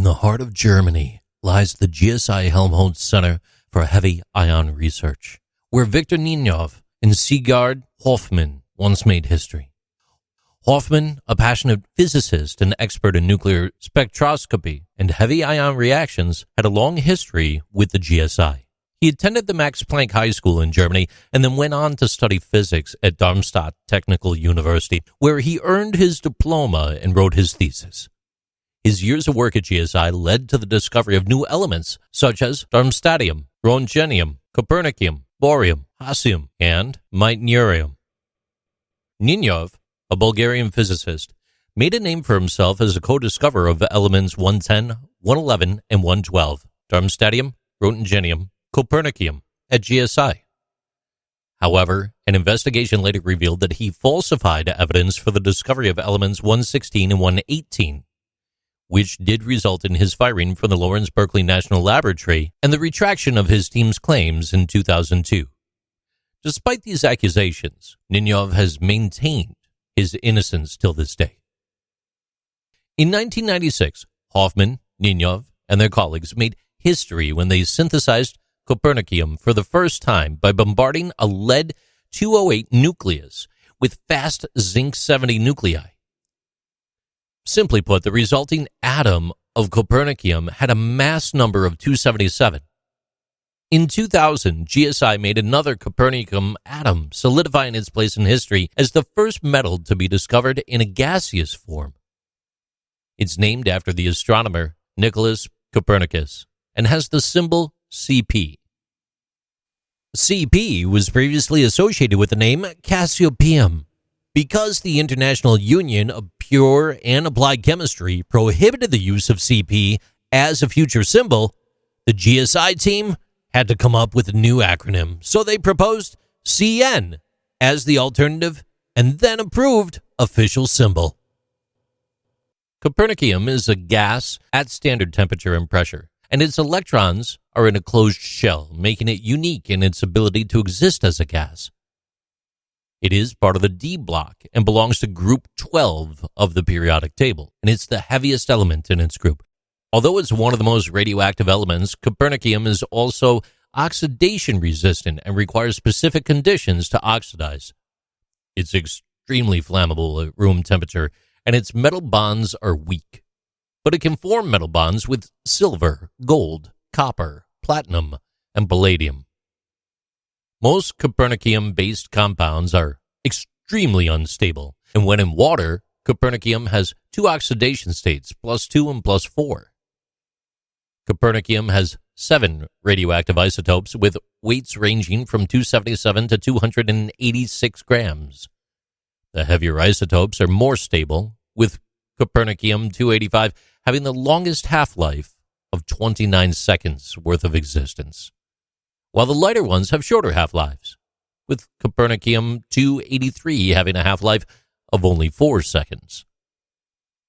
the heart of Germany lies the GSI Helmholtz Center for Heavy Ion Research, where Victor Ninov and Sigurd Hoffmann once made history. Hoffmann, a passionate physicist and expert in nuclear spectroscopy and heavy ion reactions, had a long history with the GSI. He attended the Max Planck High School in Germany and then went on to study physics at Darmstadt Technical University, where he earned his diploma and wrote his thesis. His years of work at GSI led to the discovery of new elements such as Darmstadtium, Roentgenium, Copernicium, Bohrium, Hassium, and Meitnerium. Ninov, a Bulgarian physicist, made a name for himself as a co-discoverer of elements 110, 111, and 112, Darmstadtium, Roentgenium, Copernicium, at GSI. However, an investigation later revealed that he falsified evidence for the discovery of elements 116 and 118, which did result in his firing from the Lawrence Berkeley National Laboratory and the retraction of his team's claims in 2002. Despite these accusations, Ninov has maintained his innocence till this day. In 1996, Hoffmann, Ninov, and their colleagues made history when they synthesized Copernicium for the first time by bombarding a lead-208 nucleus with fast zinc-70 nuclei. Simply put, the resulting atom of Copernicium had a mass number of 277. In 2000, GSI made another Copernicium atom, solidifying its place in history as the first metal to be discovered in a gaseous form. It's named after the astronomer Nicholas Copernicus and has the symbol CP. CP was previously associated with the name Cassiopeum. Because the International Union of Pure and Applied Chemistry prohibited the use of CP as a future symbol, the GSI team had to come up with a new acronym, so they proposed CN as the alternative and then approved official symbol. Copernicium is a gas at standard temperature and pressure, and its electrons are in a closed shell, making it unique in its ability to exist as a gas. It is part of the D block and belongs to group 12 of the periodic table, and it's the heaviest element in its group. Although it's one of the most radioactive elements, Copernicium is also oxidation resistant and requires specific conditions to oxidize. It's extremely flammable at room temperature, and its metal bonds are weak. But it can form metal bonds with silver, gold, copper, platinum, and palladium. Most Copernicium-based compounds are extremely unstable, and when in water, Copernicium has two oxidation states, +2 and +4. Copernicium has 7 radioactive isotopes with weights ranging from 277 to 286 grams. The heavier isotopes are more stable, with Copernicium-285 having the longest half-life of 29 seconds worth of existence, while the lighter ones have shorter half-lives, with Copernicium-283 having a half-life of only 4 seconds.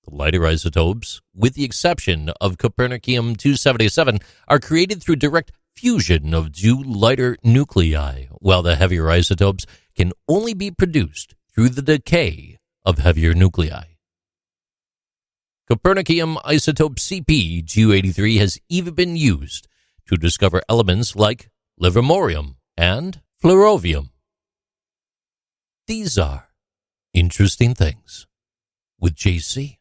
The lighter isotopes, with the exception of Copernicium-277, are created through direct fusion of two lighter nuclei, while the heavier isotopes can only be produced through the decay of heavier nuclei. Copernicium isotope CP-283 has even been used to discover elements like livermorium and flerovium. These are interesting things with JC.